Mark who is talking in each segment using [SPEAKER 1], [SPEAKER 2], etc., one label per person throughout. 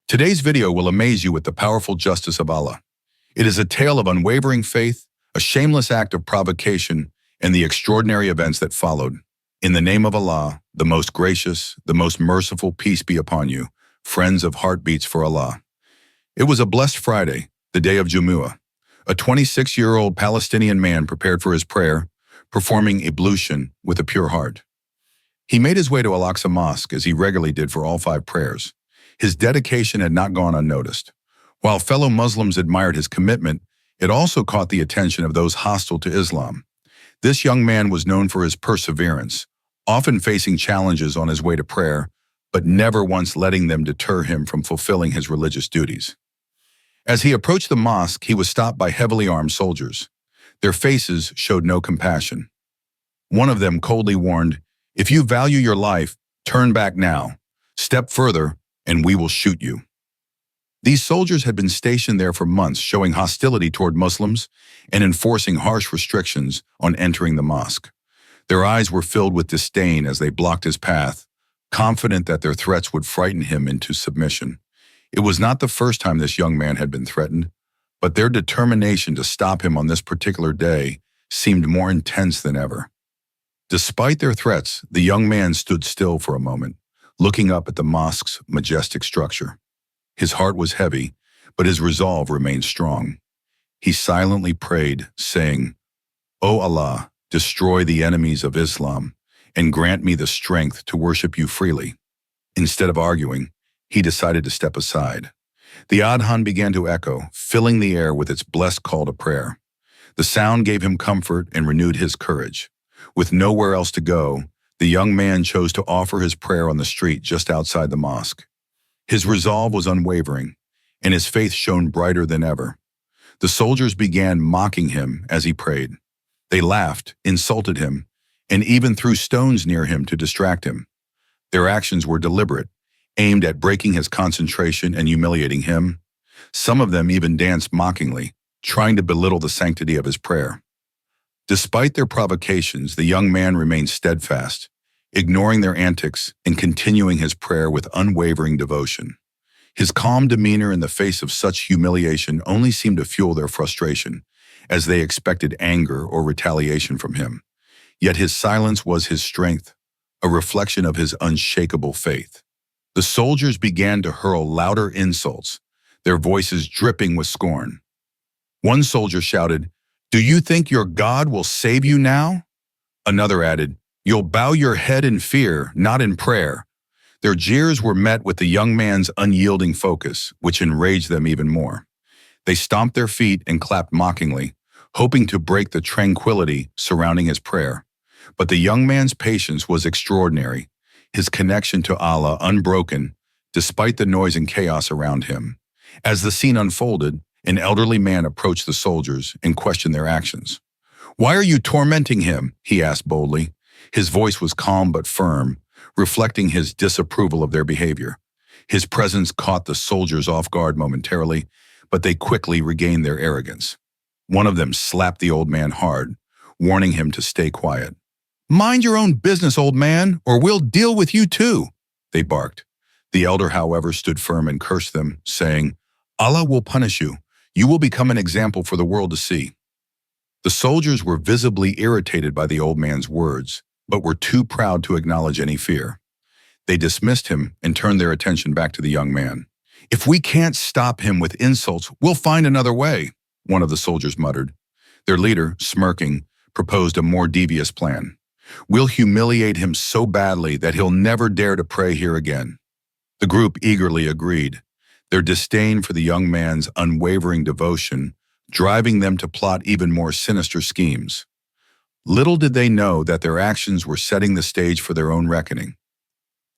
[SPEAKER 1] Today's video will amaze you with the powerful justice of Allah. It is a tale of unwavering faith, a shameless act of provocation, and the extraordinary events that followed. In the name of Allah, the most gracious, the most merciful, peace be upon you, friends of Heartbeats for Allah. It was a blessed Friday, the day of Jumu'ah. A 26-year-old Palestinian man prepared for his prayer, performing ablution with a pure heart. He made his way to Al-Aqsa Mosque as he regularly did for all 5 prayers. His dedication had not gone unnoticed. While fellow Muslims admired his commitment, it also caught the attention of those hostile to Islam. This young man was known for his perseverance, often facing challenges on his way to prayer, but never once letting them deter him from fulfilling his religious duties. As he approached the mosque, he was stopped by heavily armed soldiers. Their faces showed no compassion. One of them coldly warned, "If you value your life, turn back now. Step further, and we will shoot you." These soldiers had been stationed there for months, showing hostility toward Muslims and enforcing harsh restrictions on entering the mosque. Their eyes were filled with disdain as they blocked his path, confident that their threats would frighten him into submission. It was not the first time this young man had been threatened, but their determination to stop him on this particular day seemed more intense than ever. Despite their threats, the young man stood still for a moment, looking up at the mosque's majestic structure. His heart was heavy, but his resolve remained strong. He silently prayed, saying, "O Allah, destroy the enemies of Islam, and grant me the strength to worship you freely." Instead of arguing, he decided to step aside. The adhan began to echo, filling the air with its blessed call to prayer. The sound gave him comfort and renewed his courage. With nowhere else to go, the young man chose to offer his prayer on the street just outside the mosque. His resolve was unwavering, and his faith shone brighter than ever. The soldiers began mocking him as he prayed. They laughed, insulted him, and even threw stones near him to distract him. Their actions were deliberate, aimed at breaking his concentration and humiliating him. Some of them even danced mockingly, trying to belittle the sanctity of his prayer. Despite their provocations, the young man remained steadfast, ignoring their antics and continuing his prayer with unwavering devotion. His calm demeanor in the face of such humiliation only seemed to fuel their frustration, as they expected anger or retaliation from him. Yet his silence was his strength, a reflection of his unshakable faith. The soldiers began to hurl louder insults, their voices dripping with scorn. One soldier shouted, "Do you think your God will save you now?" Another added, "You'll bow your head in fear, not in prayer." Their jeers were met with the young man's unyielding focus, which enraged them even more. They stomped their feet and clapped mockingly, hoping to break the tranquility surrounding his prayer. But the young man's patience was extraordinary, his connection to Allah unbroken, despite the noise and chaos around him. As the scene unfolded, an elderly man approached the soldiers and questioned their actions. "Why are you tormenting him?" he asked boldly. His voice was calm but firm, reflecting his disapproval of their behavior. His presence caught the soldiers off guard momentarily, but they quickly regained their arrogance. One of them slapped the old man hard, warning him to stay quiet. "Mind your own business, old man, or we'll deal with you too," they barked. The elder, however, stood firm and cursed them, saying, "Allah will punish you. You will become an example for the world to see." The soldiers were visibly irritated by the old man's words, but were too proud to acknowledge any fear. They dismissed him and turned their attention back to the young man. "If we can't stop him with insults, we'll find another way," one of the soldiers muttered. Their leader, smirking, proposed a more devious plan. "We'll humiliate him so badly that he'll never dare to pray here again." The group eagerly agreed, their disdain for the young man's unwavering devotion driving them to plot even more sinister schemes. Little did they know that their actions were setting the stage for their own reckoning.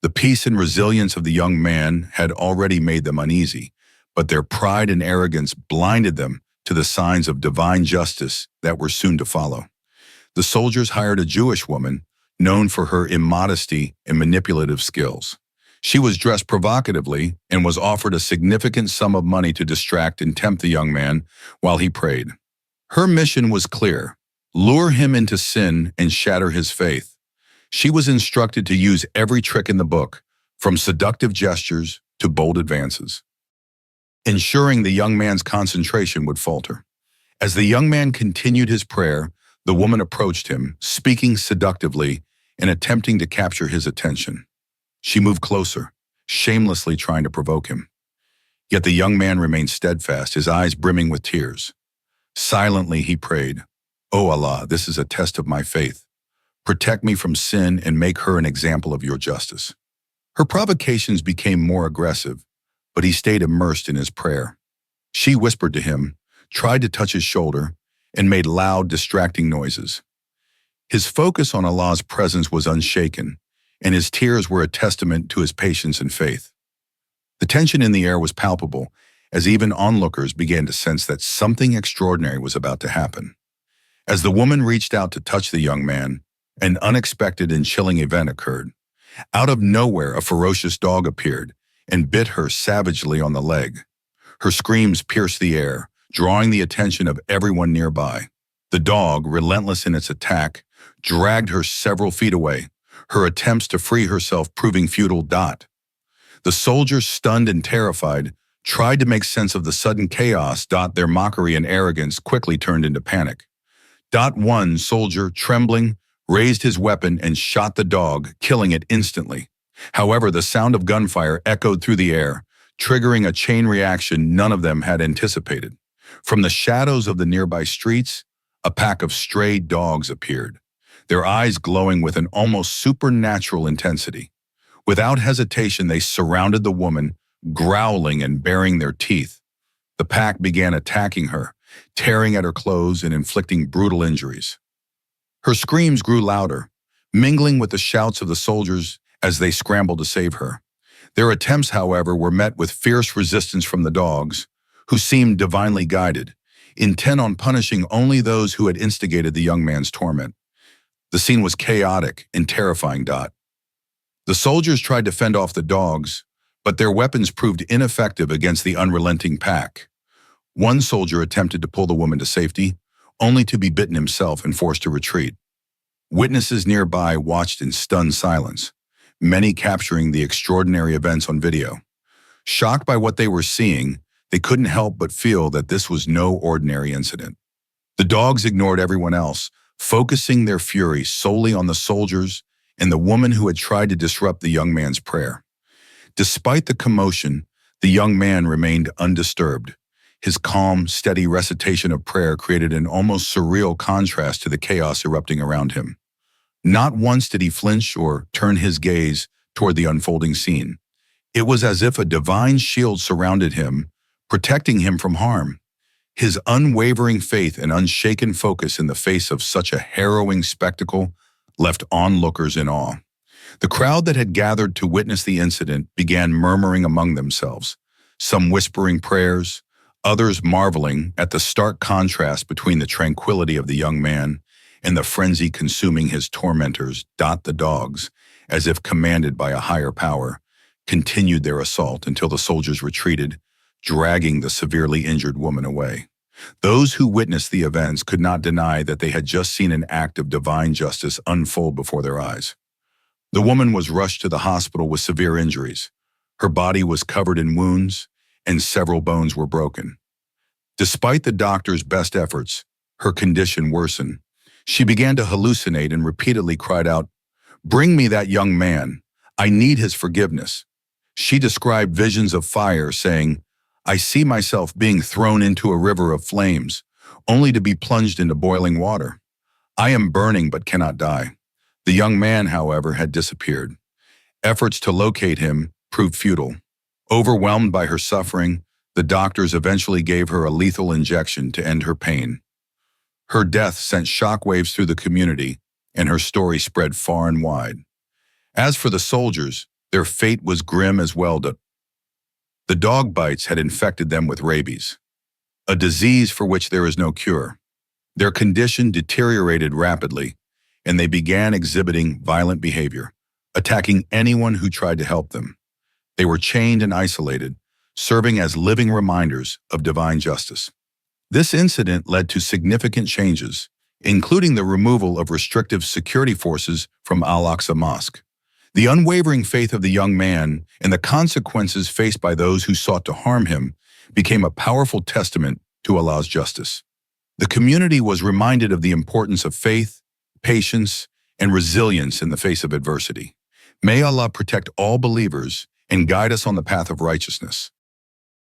[SPEAKER 1] The peace and resilience of the young man had already made them uneasy, but their pride and arrogance blinded them to the signs of divine justice that were soon to follow. The soldiers hired a Jewish woman, known for her immodesty and manipulative skills. She was dressed provocatively and was offered a significant sum of money to distract and tempt the young man while he prayed. Her mission was clear: lure him into sin and shatter his faith. She was instructed to use every trick in the book, from seductive gestures to bold advances. ensuring the young man's concentration would falter. As the young man continued his prayer, the woman approached him, speaking seductively and attempting to capture his attention. She moved closer, shamelessly trying to provoke him. Yet the young man remained steadfast, his eyes brimming with tears. Silently he prayed, "O Allah, this is a test of my faith. Protect me from sin and make her an example of your justice." Her provocations became more aggressive, but he stayed immersed in his prayer. She whispered to him, tried to touch his shoulder, and made loud, distracting noises. His focus on Allah's presence was unshaken, and his tears were a testament to his patience and faith. The tension in the air was palpable, as even onlookers began to sense that something extraordinary was about to happen. As the woman reached out to touch the young man, an unexpected and chilling event occurred. Out of nowhere, a ferocious dog appeared and bit her savagely on the leg. Her screams pierced the air, drawing the attention of everyone nearby. The dog, relentless in its attack, dragged her several feet away, her attempts to free herself proving futile. The soldiers, stunned and terrified, tried to make sense of the sudden chaos. Their mockery and arrogance quickly turned into panic. One soldier, trembling, raised his weapon and shot the dog, killing it instantly. However, the sound of gunfire echoed through the air, triggering a chain reaction none of them had anticipated. From the shadows of the nearby streets, a pack of stray dogs appeared, their eyes glowing with an almost supernatural intensity. Without hesitation, they surrounded the woman, growling and baring their teeth. The pack began attacking her, tearing at her clothes and inflicting brutal injuries. Her screams grew louder, mingling with the shouts of the soldiers as they scrambled to save her. Their attempts, however, were met with fierce resistance from the dogs, who seemed divinely guided, intent on punishing only those who had instigated the young man's torment. The scene was chaotic and terrifying. The soldiers tried to fend off the dogs, but their weapons proved ineffective against the unrelenting pack. One soldier attempted to pull the woman to safety, only to be bitten himself and forced to retreat. Witnesses nearby watched in stunned silence, many capturing the extraordinary events on video. Shocked by what they were seeing, they couldn't help but feel that this was no ordinary incident. The dogs ignored everyone else, focusing their fury solely on the soldiers and the woman who had tried to disrupt the young man's prayer. Despite the commotion, the young man remained undisturbed. His calm, steady recitation of prayer created an almost surreal contrast to the chaos erupting around him. Not once did he flinch or turn his gaze toward the unfolding scene. It was as if a divine shield surrounded him, protecting him from harm. His unwavering faith and unshaken focus in the face of such a harrowing spectacle left onlookers in awe. The crowd that had gathered to witness the incident began murmuring among themselves, some whispering prayers, others marveling at the stark contrast between the tranquility of the young man and the frenzy consuming his tormentors. The dogs, as if commanded by a higher power, continued their assault until the soldiers retreated, dragging the severely injured woman away. Those who witnessed the events could not deny that they had just seen an act of divine justice unfold before their eyes. The woman was rushed to the hospital with severe injuries. Her body was covered in wounds, and several bones were broken. Despite the doctor's best efforts, her condition worsened. She began to hallucinate and repeatedly cried out, "Bring me that young man. I need his forgiveness." She described visions of fire, saying, "I see myself being thrown into a river of flames, only to be plunged into boiling water. I am burning but cannot die." The young man, however, had disappeared. Efforts to locate him proved futile. Overwhelmed by her suffering, the doctors eventually gave her a lethal injection to end her pain. Her death sent shockwaves through the community, and her story spread far and wide. As for the soldiers, their fate was grim as well. The dog bites had infected them with rabies, a disease for which there is no cure. Their condition deteriorated rapidly, and they began exhibiting violent behavior, attacking anyone who tried to help them. They were chained and isolated, serving as living reminders of divine justice. This incident led to significant changes, including the removal of restrictive security forces from Al-Aqsa Mosque. The unwavering faith of the young man and the consequences faced by those who sought to harm him became a powerful testament to Allah's justice. The community was reminded of the importance of faith, patience, and resilience in the face of adversity. May Allah protect all believers and guide us on the path of righteousness.